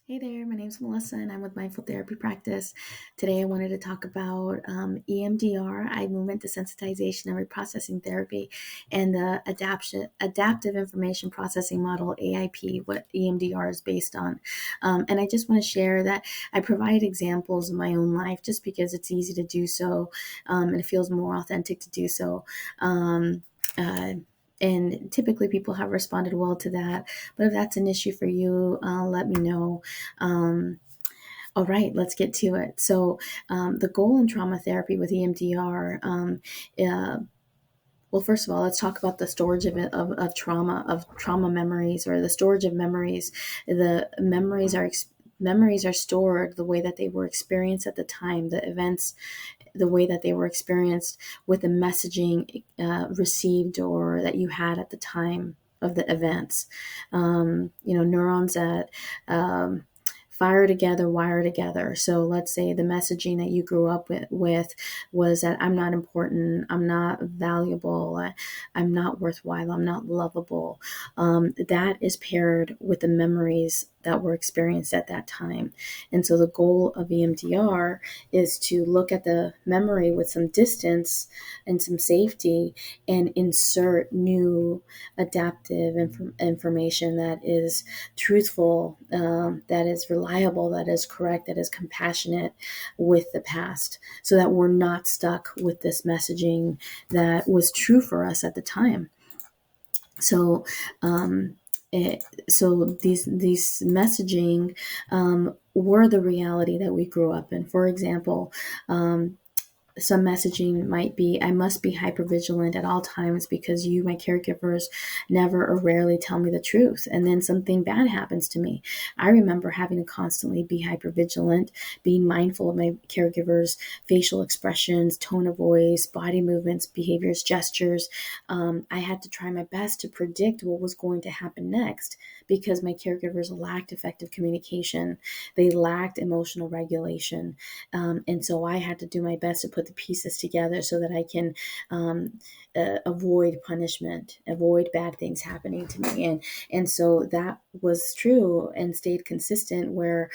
Hey there, my name's Melissa and I'm with Mindful Therapy Practice. Today I wanted to talk about EMDR, eye movement desensitization and reprocessing therapy, and the adaptive information processing model, AIP, what EMDR is based on. And I just want to share that I provide examples in my own life just because it's easy to do so, and it feels more authentic to do so. Um, uh, and typically people have responded well to that. But if that's an issue for you, let me know. Um, all right, let's get to it. So, the goal in trauma therapy with EMDR, uh, well, first of all, let's talk about the storage of trauma memories, or the storage of memories. The memories are stored the way that they were experienced at the time, the events, the way that they were experienced with the messaging received or that you had at the time of the events. Neurons that fire together, wire together. So let's say the messaging that you grew up with was that I'm not important, I'm not valuable, I'm not worthwhile, I'm not lovable. That is paired with the memories that were experienced at that time. And so the goal of EMDR is to look at the memory with some distance and some safety and insert new adaptive information that is truthful, that is reliable, that is correct, that is compassionate with the past, so that we're not stuck with this messaging that was true for us at the time. So, um, these messaging were the reality that we grew up in. For example, some messaging might be, I must be hypervigilant at all times because you, my caregivers, never or rarely tell me the truth. And then something bad happens to me. I remember having to constantly be hypervigilant, being mindful of my caregivers' facial expressions, tone of voice, body movements, behaviors, gestures. I had to try my best to predict what was going to happen next because my caregivers lacked effective communication. They lacked emotional regulation. And so I had to do my best to put the pieces together so that I can avoid punishment, avoid bad things happening to me. And so that was true and stayed consistent, where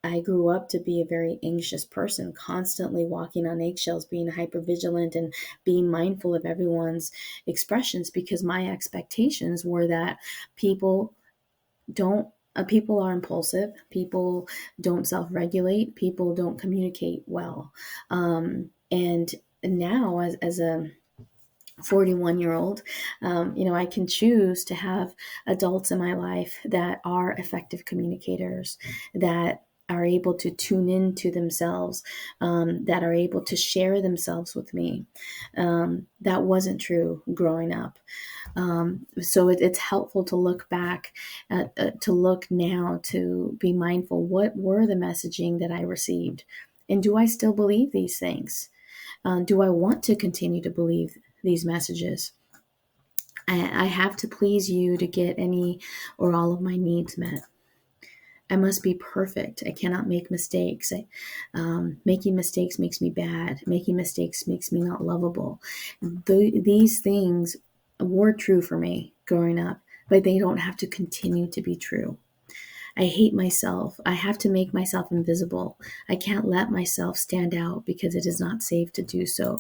I grew up to be a very anxious person, constantly walking on eggshells, being hypervigilant and being mindful of everyone's expressions, because my expectations were that people don't people are impulsive, people don't self-regulate, people don't communicate well. And now, as a 41-year-old, I can choose to have adults in my life that are effective communicators, that are able to tune into themselves, that are able to share themselves with me. That wasn't true growing up. So it's helpful to look back, to look now, to be mindful. What were the messaging that I received? And do I still believe these things? Do I want to continue to believe these messages? I have to please you to get any or all of my needs met. I must be perfect. I cannot make mistakes. Making mistakes makes me bad. Making mistakes makes me not lovable. These things were true for me growing up, but they don't have to continue to be true. I hate myself. I have to make myself invisible. I can't let myself stand out because it is not safe to do so.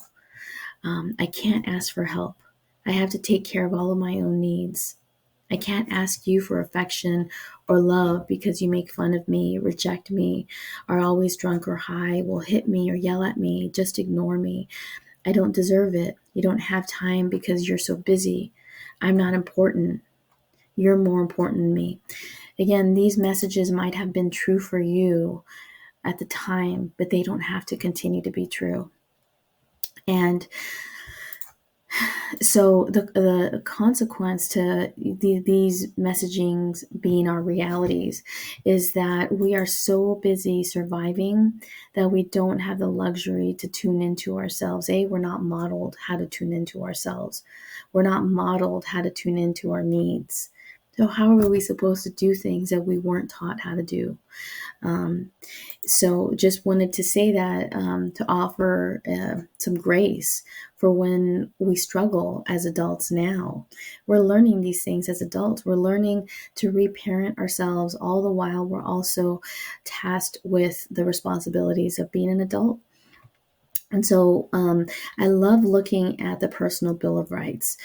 I can't ask for help. I have to take care of all of my own needs. I can't ask you for affection or love because you make fun of me, reject me, are always drunk or high, will hit me or yell at me, just ignore me. I don't deserve it. You don't have time because you're so busy. I'm not important. You're more important than me. Again, these messages might have been true for you at the time, but they don't have to continue to be true. And so the consequence to these messagings being our realities is that we are so busy surviving that we don't have the luxury to tune into ourselves. We're not modeled how to tune into ourselves. We're not modeled how to tune into our needs. So how are we supposed to do things that we weren't taught how to do? So just wanted to say that, to offer some grace for when we struggle as adults now. We're learning these things as adults. We're learning to reparent ourselves, all the while we're also tasked with the responsibilities of being an adult. And so I love looking at the Personal Bill of Rights.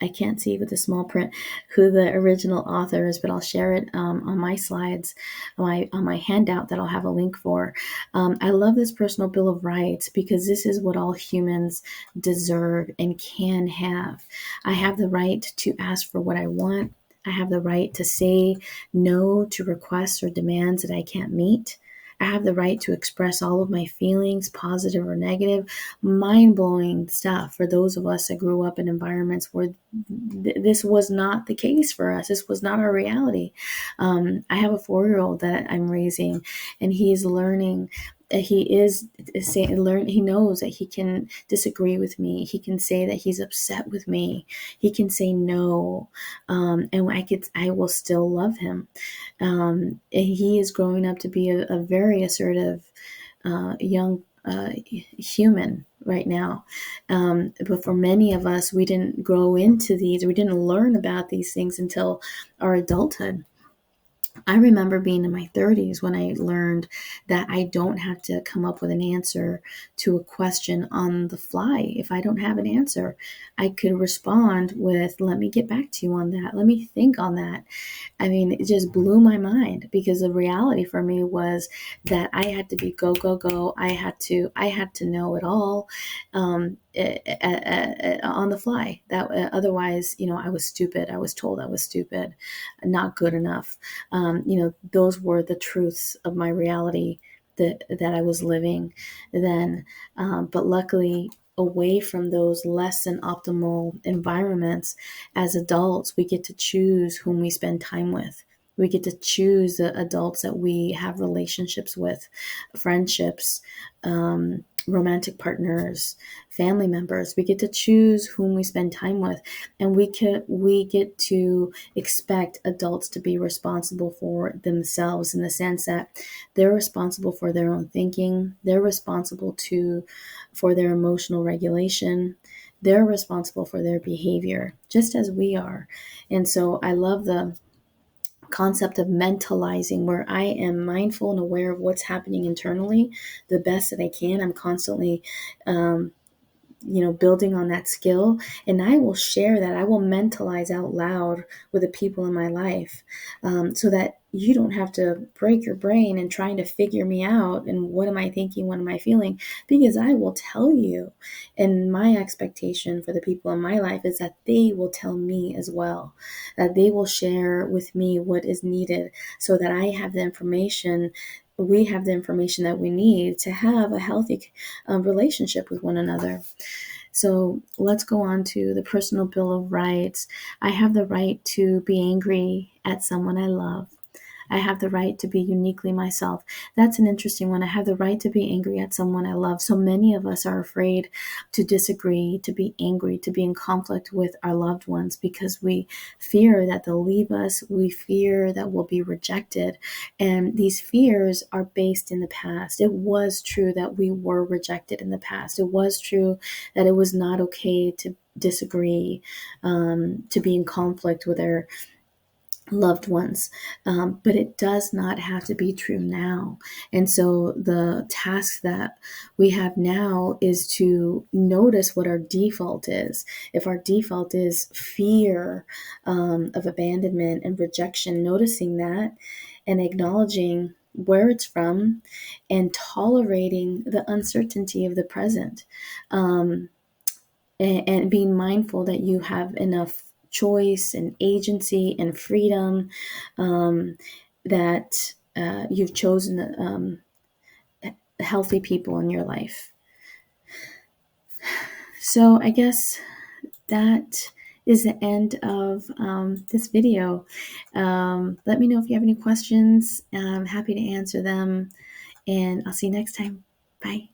I can't see with the small print who the original author is, but I'll share it on my slides, on my handout that I'll have a link for. I love this Personal Bill of Rights because this is what all humans deserve and can have. I have the right to ask for what I want. I have the right to say no to requests or demands that I can't meet. I have the right to express all of my feelings, positive or negative. Mind blowing stuff for those of us that grew up in environments where this was not the case for us. This was not our reality. I have a 4-year-old that I'm raising, and he is learning. He knows that he can disagree with me. He can say that he's upset with me. He can say no, and I will still love him. And he is growing up to be a very assertive young human right now. But for many of us, we didn't grow into these, we didn't learn about these things until our adulthood. I remember being in my 30s when I learned that I don't have to come up with an answer to a question on the fly. If I don't have an answer, I could respond with, let me get back to you on that. Let me think on that. I mean, it just blew my mind because the reality for me was that I had to be go, go, go. I had to know it all on the fly. That otherwise, I was stupid. I was told I was stupid, not good enough. Those were the truths of my reality that I was living then. But luckily, away from those less than optimal environments, as adults, we get to choose whom we spend time with. We get to choose the adults that we have relationships with, friendships, romantic partners, family members. We get to choose whom we spend time with, and we get to expect adults to be responsible for themselves in the sense that they're responsible for their own thinking. They're responsible for their emotional regulation. They're responsible for their behavior, just as we are. And so I love the concept of mentalizing, where I am mindful and aware of what's happening internally the best that I can. I'm constantly building on that skill. And I will share that. I will mentalize out loud with the people in my life, so that you don't have to break your brain and trying to figure me out and what am I thinking, what am I feeling, because I will tell you. And my expectation for the people in my life is that they will tell me as well, that they will share with me what is needed so that I have the information. We have the information that we need to have a healthy relationship with one another. So let's go on to the Personal Bill of Rights. I have the right to be angry at someone I love. I have the right to be uniquely myself. That's an interesting one. I have the right to be angry at someone I love. So many of us are afraid to disagree, to be angry, to be in conflict with our loved ones because we fear that they'll leave us. We fear that we'll be rejected. And these fears are based in the past. It was true that we were rejected in the past. It was true that it was not okay to disagree, to be in conflict with our loved ones. But it does not have to be true now. And so the task that we have now is to notice what our default is. If our default is fear of abandonment and rejection, noticing that and acknowledging where it's from and tolerating the uncertainty of the present. And being mindful that you have enough choice and agency and freedom, that you've chosen healthy people in your life. So I guess that is the end of this video. Let me know if you have any questions. I'm happy to answer them, and I'll see you next time. Bye.